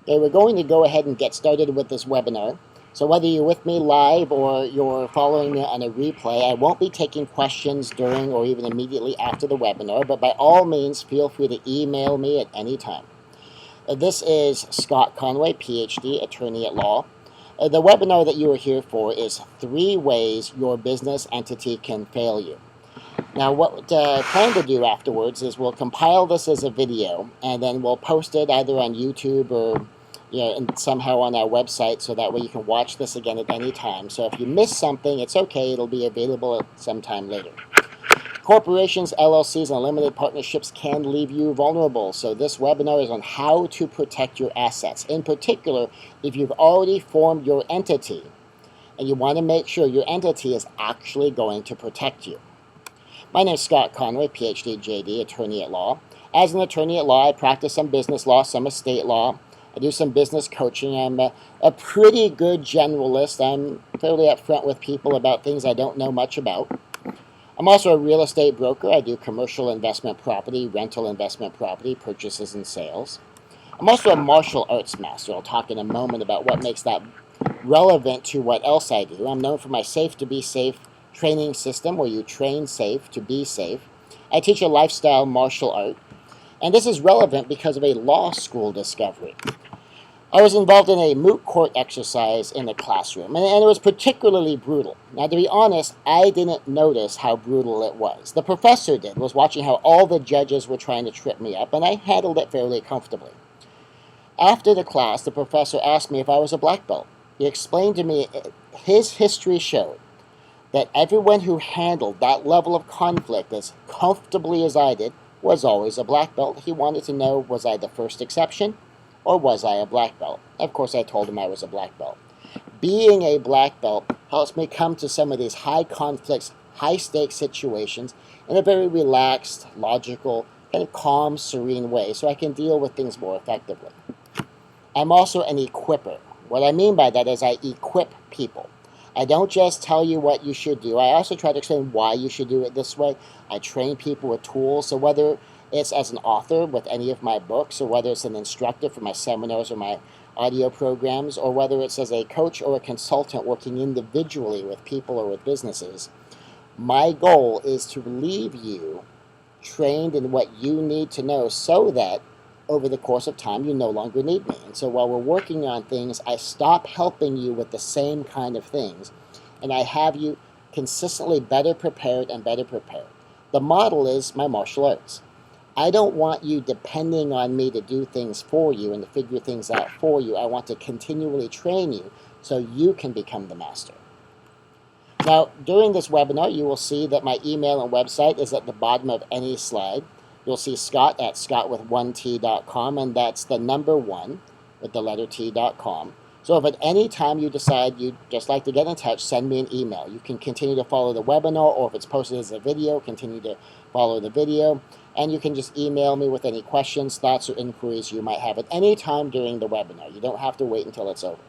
Okay, we're going to go ahead and get started with this webinar. So whether you're with me live or you're following me on a replay, I won't be taking questions during or even immediately after the webinar, but by all means, feel free to email me at any time. This is Scott Conway, PhD, attorney at law. The webinar that you are here for is 3 ways your business entity can fail you. Now, what I plan to do afterwards is we'll compile this as a video, and then we'll post it either on YouTube or and somehow on our website, so that way you can watch this again at any time. So if you miss something, it's okay. It'll be available sometime later. Corporations, LLCs, and limited partnerships can leave you vulnerable. So this webinar is on how to protect your assets. In particular, if you've already formed your entity and you want to make sure your entity is actually going to protect you. My name is Scott Conway, PhD, JD, attorney at law. As an attorney at law, I practice some business law, some estate law. I do some business coaching. I'm a pretty good generalist. I'm fairly upfront with people about things I don't know much about. I'm also a real estate broker. I do commercial investment property, rental investment property, purchases and sales. I'm also a martial arts master. I'll talk in a moment about what makes that relevant to what else I do. I'm known for my Safe to Be Safe training system, where you train safe to be safe. I teach a lifestyle martial art, and this is relevant because of a law school discovery. I was involved in a moot court exercise in the classroom, and it was particularly brutal. Now, to be honest, I didn't notice how brutal it was. The professor was watching how all the judges were trying to trip me up, and I handled it fairly comfortably. After the class, the professor asked me if I was a black belt. He explained to me his history showed that everyone who handled that level of conflict as comfortably as I did was always a black belt. He wanted to know, was I the first exception, or was I a black belt? Of course, I told him I was a black belt. Being a black belt helps me come to some of these high conflicts, high stakes situations in a very relaxed, logical, kind of calm, serene way, so I can deal with things more effectively. I'm also an equipper. What I mean by that is I equip people. I don't just tell you what you should do. I also try to explain why you should do it this way. I train people with tools. So whether it's as an author with any of my books, or whether it's an instructor for my seminars or my audio programs, or whether it's as a coach or a consultant working individually with people or with businesses, my goal is to leave you trained in what you need to know, so that over the course of time, you no longer need me. And so while we're working on things, I stop helping you with the same kind of things, and I have you consistently better prepared and better prepared. The model is my martial arts. I don't want you depending on me to do things for you and to figure things out for you. I want to continually train you so you can become the master. Now, during this webinar, you will see that my email and website is at the bottom of any slide. You'll see Scott at scottwith1t.com, and that's the number 1 with the letter t.com. So if at any time you decide you'd just like to get in touch, send me an email. You can continue to follow the webinar, or if it's posted as a video, continue to follow the video. And you can just email me with any questions, thoughts, or inquiries you might have at any time during the webinar. You don't have to wait until it's over.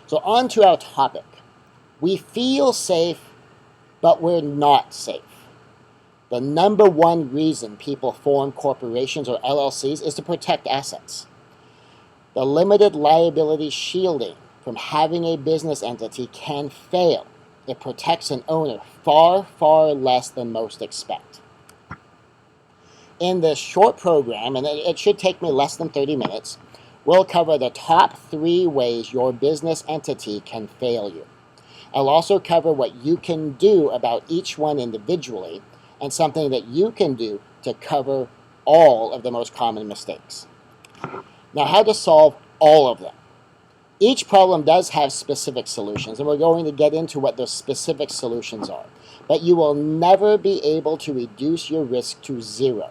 So on to our topic. We feel safe, but we're not safe. The number 1 reason people form corporations or LLCs is to protect assets. The limited liability shielding from having a business entity can fail. It protects an owner far, far less than most expect. In this short program, and it should take me less than 30 minutes, we'll cover the top 3 ways your business entity can fail you. I'll also cover what you can do about each one individually, and something that you can do to cover all of the most common mistakes. Now, how to solve all of them. Each problem does have specific solutions, and we're going to get into what those specific solutions are. But you will never be able to reduce your risk to 0.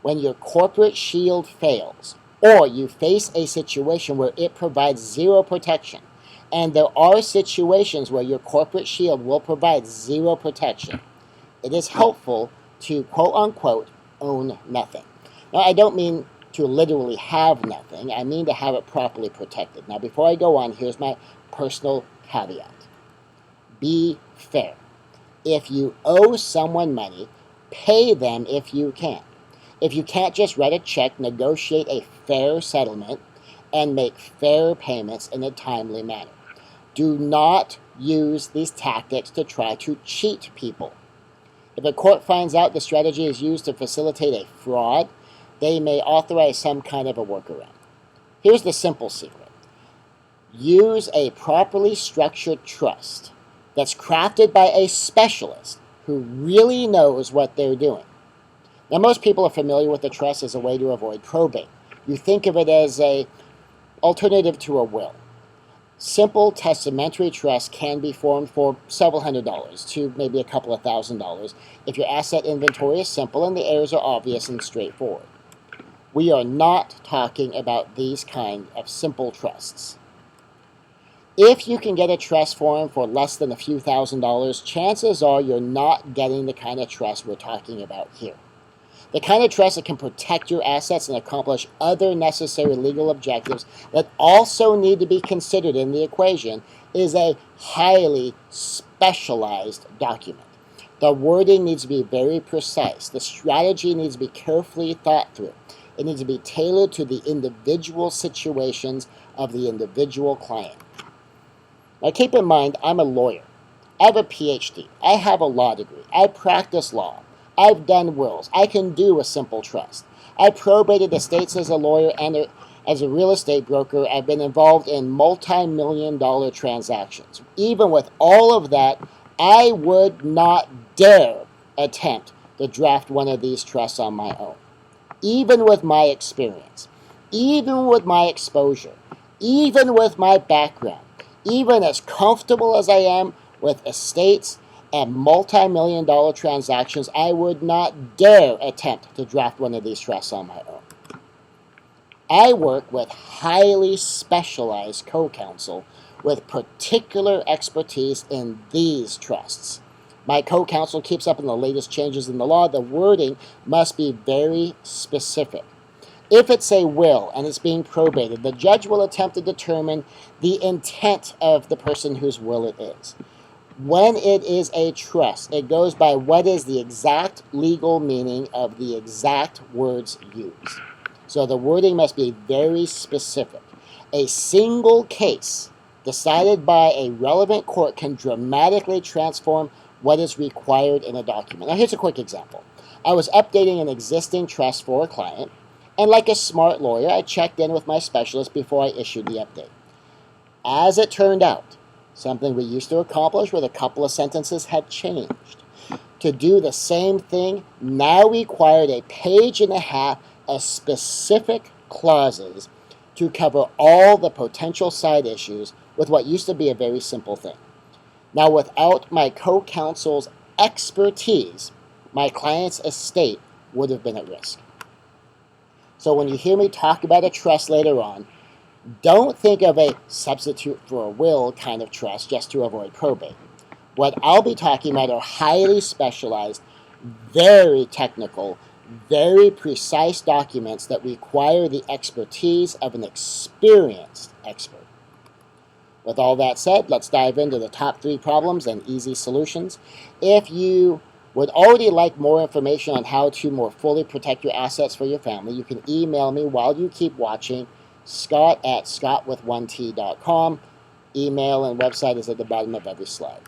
When your corporate shield fails, or you face a situation where it provides 0 protection, and there are situations where your corporate shield will provide 0 protection, it is helpful to, quote-unquote, own nothing. Now, I don't mean to literally have nothing. I mean to have it properly protected. Now, before I go on, here's my personal caveat. Be fair. If you owe someone money, pay them if you can. If you can't just write a check, negotiate a fair settlement and make fair payments in a timely manner. Do not use these tactics to try to cheat people. If a court finds out the strategy is used to facilitate a fraud, they may authorize some kind of a workaround. Here's the simple secret. Use a properly structured trust that's crafted by a specialist who really knows what they're doing. Now, most people are familiar with the trust as a way to avoid probate. You think of it as an alternative to a will. Simple testamentary trust can be formed for several $100s to maybe a couple of $1,000s if your asset inventory is simple and the heirs are obvious and straightforward. We are not talking about these kind of simple trusts. If you can get a trust form for less than a few $1,000s, chances are you're not getting the kind of trust we're talking about here. The kind of trust that can protect your assets and accomplish other necessary legal objectives that also need to be considered in the equation is a highly specialized document. The wording needs to be very precise. The strategy needs to be carefully thought through. It needs to be tailored to the individual situations of the individual client. Now keep in mind, I'm a lawyer. I have a PhD. I have a law degree. I practice law. I've done wills. I can do a simple trust. I probated estates as a lawyer and as a real estate broker. I've been involved in multi-million-dollar transactions. Even with all of that, I would not dare attempt to draft one of these trusts on my own. Even with my experience, even with my exposure, even with my background, even as comfortable as I am with estates and multi-million-dollar transactions, I would not dare attempt to draft one of these trusts on my own. I work with highly specialized co-counsel with particular expertise in these trusts. My co-counsel keeps up on the latest changes in the law. The wording must be very specific. If it's a will and it's being probated, the judge will attempt to determine the intent of the person whose will it is. When it is a trust, it goes by what is the exact legal meaning of the exact words used. So the wording must be very specific. A single case decided by a relevant court can dramatically transform what is required in a document. Now here's a quick example. I was updating an existing trust for a client, and like a smart lawyer, I checked in with my specialist before I issued the update. As it turned out, something we used to accomplish with a couple of sentences had changed. To do the same thing now required a page and a half of specific clauses to cover all the potential side issues with what used to be a very simple thing. Now, without my co-counsel's expertise, my client's estate would have been at risk. So when you hear me talk about a trust later on, don't think of a substitute for a will kind of trust just to avoid probate. What I'll be talking about are highly specialized, very technical, very precise documents that require the expertise of an experienced expert. With all that said, let's dive into the top 3 problems and easy solutions. If you would already like more information on how to more fully protect your assets for your family, you can email me while you keep watching, scott@scottwith1t.com. Email and website is at the bottom of every slide.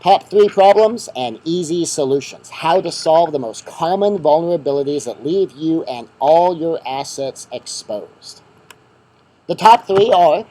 Top 3 problems and easy solutions. How to solve the most common vulnerabilities that leave you and all your assets exposed. The top 3 are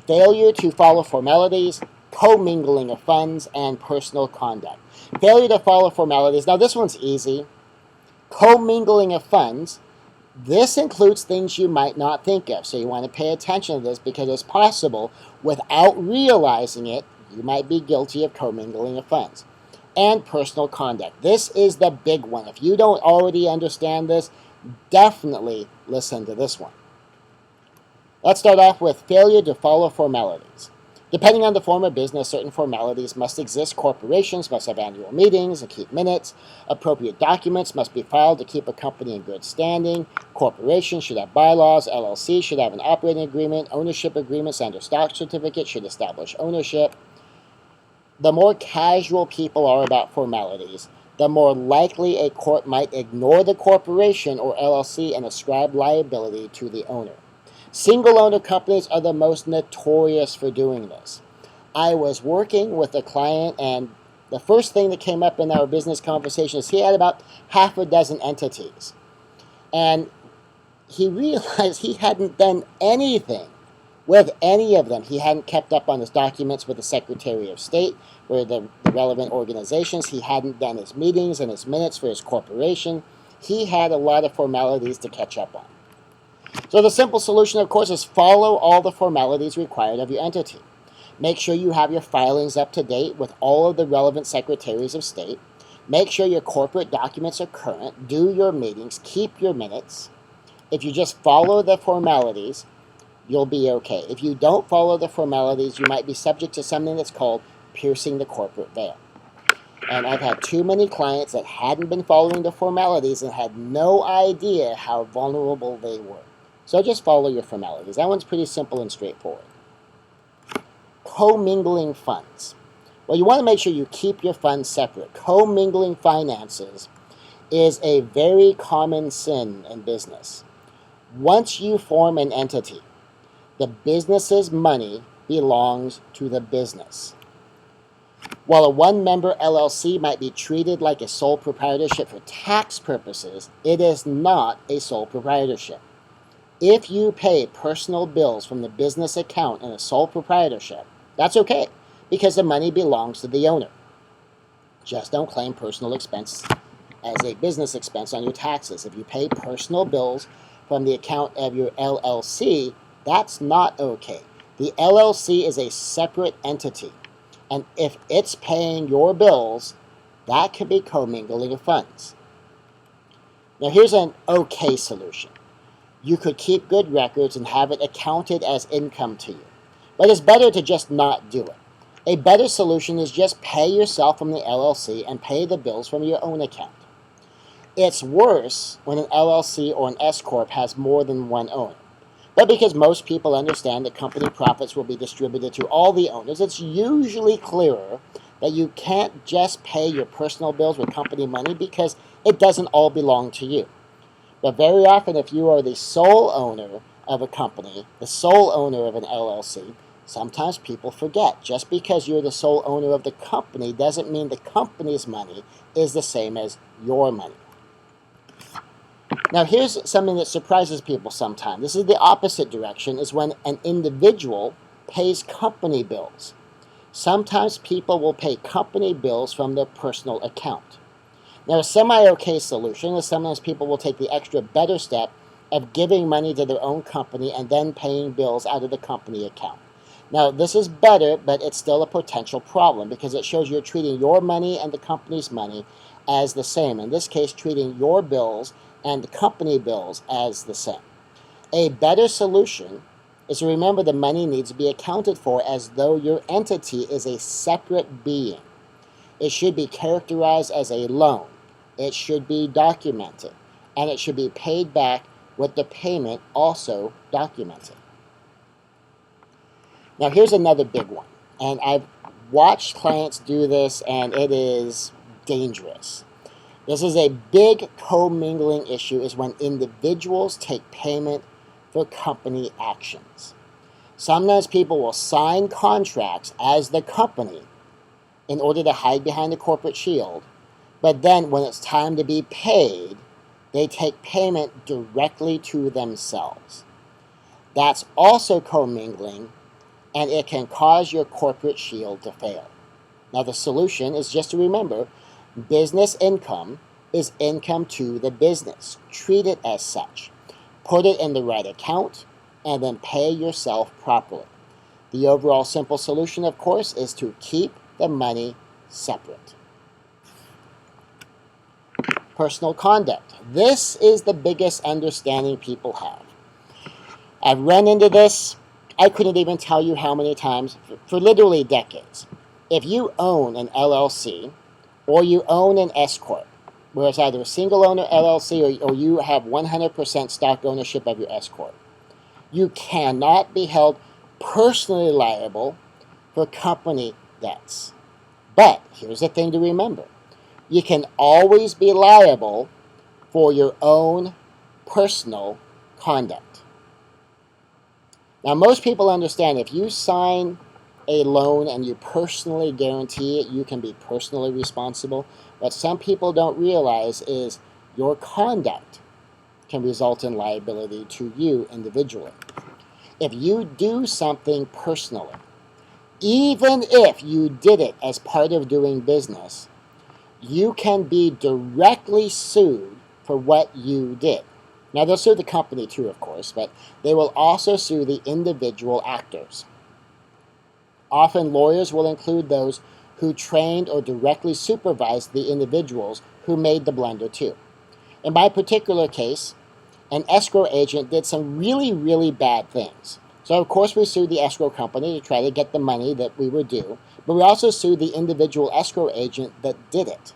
failure to follow formalities, commingling of funds, and personal conduct. Failure to follow formalities. Now this one's easy. Commingling of funds. This includes things you might not think of, so you want to pay attention to this because it's possible, without realizing it, you might be guilty of commingling of funds. And personal conduct. This is the big one. If you don't already understand this, definitely listen to this one. Let's start off with failure to follow formalities. Depending on the form of business, certain formalities must exist. Corporations must have annual meetings and keep minutes. Appropriate documents must be filed to keep a company in good standing. Corporations should have bylaws. LLC should have an operating agreement. Ownership agreements and/or stock certificates should establish ownership. The more casual people are about formalities, the more likely a court might ignore the corporation or LLC and ascribe liability to the owner. Single owner companies are the most notorious for doing this. I was working with a client, and the first thing that came up in our business conversation is he had about half a dozen entities. And he realized he hadn't done anything with any of them. He hadn't kept up on his documents with the Secretary of State or the relevant organizations. He hadn't done his meetings and his minutes for his corporation. He had a lot of formalities to catch up on. So the simple solution, of course, is follow all the formalities required of your entity. Make sure you have your filings up to date with all of the relevant secretaries of state. Make sure your corporate documents are current. Do your meetings. Keep your minutes. If you just follow the formalities, you'll be okay. If you don't follow the formalities, you might be subject to something that's called piercing the corporate veil. And I've had too many clients that hadn't been following the formalities and had no idea how vulnerable they were. So just follow your formalities. That one's pretty simple and straightforward. Commingling funds. Well, you want to make sure you keep your funds separate. Commingling finances is a very common sin in business. Once you form an entity, the business's money belongs to the business. While a one-member LLC might be treated like a sole proprietorship for tax purposes, it is not a sole proprietorship. If you pay personal bills from the business account in a sole proprietorship, that's okay, because the money belongs to the owner. Just don't claim personal expense as a business expense on your taxes. If you pay personal bills from the account of your LLC, that's not okay. The LLC is a separate entity, and if it's paying your bills, that could be commingling of funds. Now here's an okay solution. You could keep good records and have it accounted as income to you, but it's better to just not do it. A better solution is just pay yourself from the LLC and pay the bills from your own account. It's worse when an LLC or an S-Corp has more than one owner. But because most people understand that company profits will be distributed to all the owners, it's usually clearer that you can't just pay your personal bills with company money because it doesn't all belong to you. But very often, if you are the sole owner of a company, the sole owner of an LLC, sometimes people forget. Just because you're the sole owner of the company doesn't mean the company's money is the same as your money. Now here's something that surprises people sometimes. This is the opposite direction, is when an individual pays company bills. Sometimes people will pay company bills from their personal account. Now a semi-okay solution is sometimes people will take the extra better step of giving money to their own company and then paying bills out of the company account. Now this is better, but it's still a potential problem because it shows you're treating your money and the company's money as the same. In this case, treating your bills and the company bills as the same. A better solution is to remember the money needs to be accounted for as though your entity is a separate being. It should be characterized as a loan. It should be documented, and it should be paid back with the payment also documented. Now here's another big one, and I've watched clients do this, and it is dangerous. This is a big commingling issue, is when individuals take payment for company actions. Sometimes people will sign contracts as the company in order to hide behind the corporate shield, but then when it's time to be paid, they take payment directly to themselves. That's also commingling, and it can cause your corporate shield to fail. Now the solution is just to remember, business income is income to the business. Treat it as such. Put it in the right account, and then pay yourself properly. The overall simple solution, of course, is to keep the money separate. Personal conduct. This is the biggest understanding people have. I've run into this, I couldn't even tell you how many times, for literally decades. If you own an LLC or you own an S-Corp, where it's either a single owner LLC or you have 100% stock ownership of your S-Corp, you cannot be held personally liable for company debts. But here's the thing to remember. you can always be liable for your own personal conduct. Now, most people understand if you sign a loan and you personally guarantee it, you can be personally responsible. What some people don't realize is your conduct can result in liability to you individually. If you do something personally, even if you did it as part of doing business, you can be directly sued for what you did. Now, they'll sue the company too, of course, but they will also sue the individual actors. Often, lawyers will include those who trained or directly supervised the individuals who made the blunder too. In my particular case, an escrow agent did some really, really bad things. So, of course, we sued the escrow company to try to get the money that we were due, but we also sued the individual escrow agent that did it.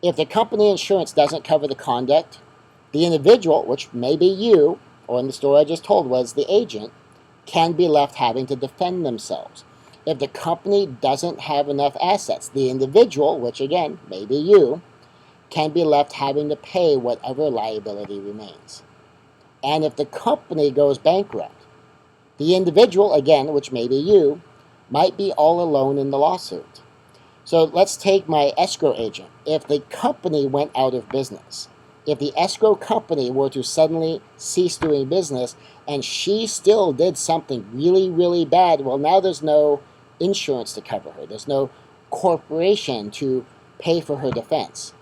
If the company insurance doesn't cover the conduct, the individual, which may be you, or in the story I just told was the agent, can be left having to defend themselves. If the company doesn't have enough assets, the individual, which again may be you, can be left having to pay whatever liability remains. And if the company goes bankrupt, the individual, again, which may be you, might be all alone in the lawsuit. So let's take my escrow agent. If the company went out of business, if the escrow company were to suddenly cease doing business and she still did something really, really bad, well, now there's no insurance to cover her. There's no corporation to pay for her defense.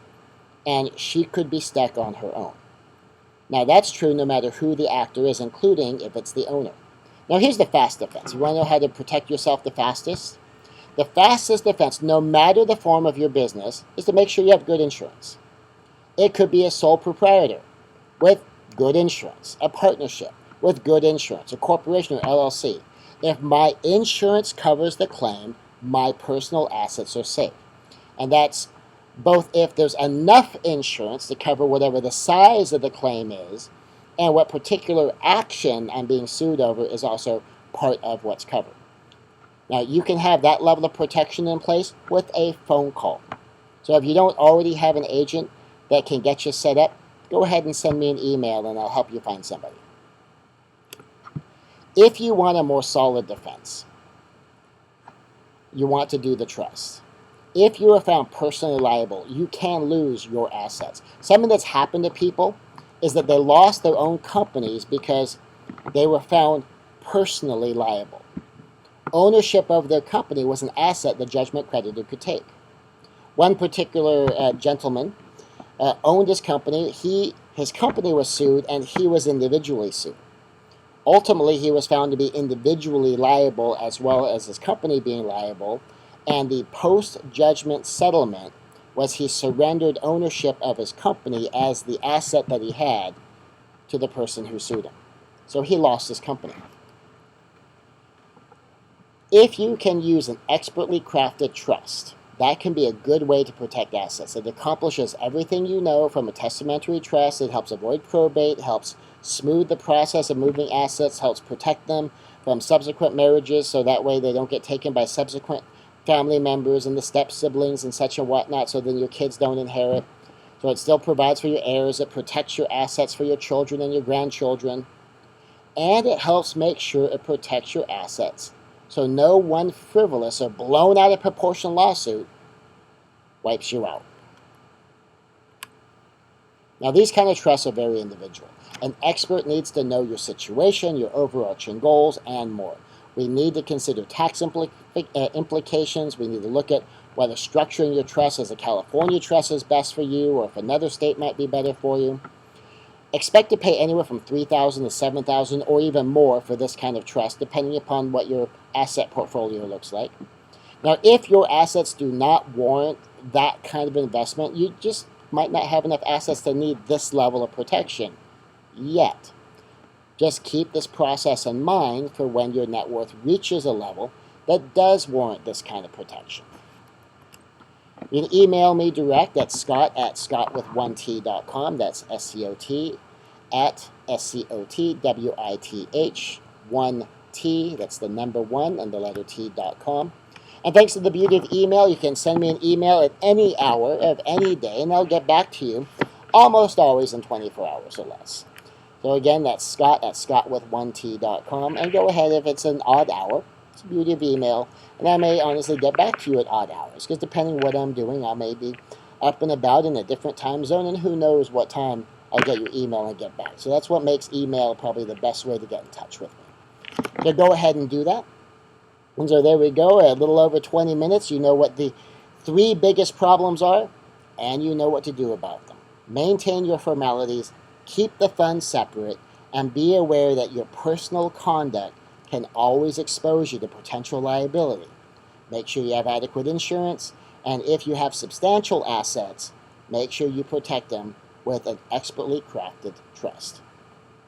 And she could be stuck on her own. Now, that's true no matter who the actor is, including if it's the owner. Now, here's the fast defense. You want to know how to protect yourself the fastest? The fastest defense, no matter the form of your business, is to make sure you have good insurance. It could be a sole proprietor with good insurance, a partnership with good insurance, a corporation or LLC. If my insurance covers the claim, my personal assets are safe. And that's both if there's enough insurance to cover whatever the size of the claim is, and what particular action I'm being sued over is also part of what's covered. Now, you can have that level of protection in place with a phone call. So if you don't already have an agent that can get you set up, go ahead and send me an email and I'll help you find somebody. If you want a more solid defense, you want to do the trust. If you are found personally liable, you can lose your assets. Something that's happened to people is that they lost their own companies because they were found personally liable. Ownership of their company was an asset the judgment creditor could take. One particular gentleman owned his company. His company was sued, and he was individually sued. Ultimately, he was found to be individually liable as well as his company being liable, and the post-judgment settlement was he surrendered ownership of his company as the asset that he had to the person who sued him. So he lost his company. If you can use an expertly crafted trust, that can be a good way to protect assets. It accomplishes everything you know from a testamentary trust. It helps avoid probate, helps smooth the process of moving assets, helps protect them from subsequent marriages so that way they don't get taken by subsequent family members and the step-siblings and such and whatnot, so then your kids don't inherit. So it still provides for your heirs. It protects your assets for your children and your grandchildren. And it helps make sure it protects your assets so no one frivolous or blown out of proportion lawsuit wipes you out. Now, these kind of trusts are very individual. An expert needs to know your situation, your overarching goals, and more. We need to consider tax implications. We need to look at whether structuring your trust as a California trust is best for you or if another state might be better for you. Expect to pay anywhere from $3,000 to $7,000 or even more for this kind of trust, depending upon what your asset portfolio looks like. Now, if your assets do not warrant that kind of investment, you just might not have enough assets to need this level of protection yet. Just keep this process in mind for when your net worth reaches a level that does warrant this kind of protection. You can email me direct at scott@scottwith1t.com. That's SCOT at SCOTWITH 1T. That's the number 1 and the letter T.com. And thanks to the beauty of email, you can send me an email at any hour of any day, and I'll get back to you almost always in 24 hours or less. So again, that's Scott at scottwith1t.com, and go ahead if it's an odd hour. It's the beauty of email, and I may honestly get back to you at odd hours, because depending what I'm doing, I may be up and about in a different time zone, and who knows what time I'll get your email and get back. So that's what makes email probably the best way to get in touch with me. So go ahead and do that. And so there we go, a little over 20 minutes. You know what the 3 biggest problems are, and you know what to do about them. Maintain your formalities, keep the funds separate, and be aware that your personal conduct can always expose you to potential liability. Make sure you have adequate insurance, and if you have substantial assets, make sure you protect them with an expertly crafted trust.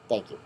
Thank you.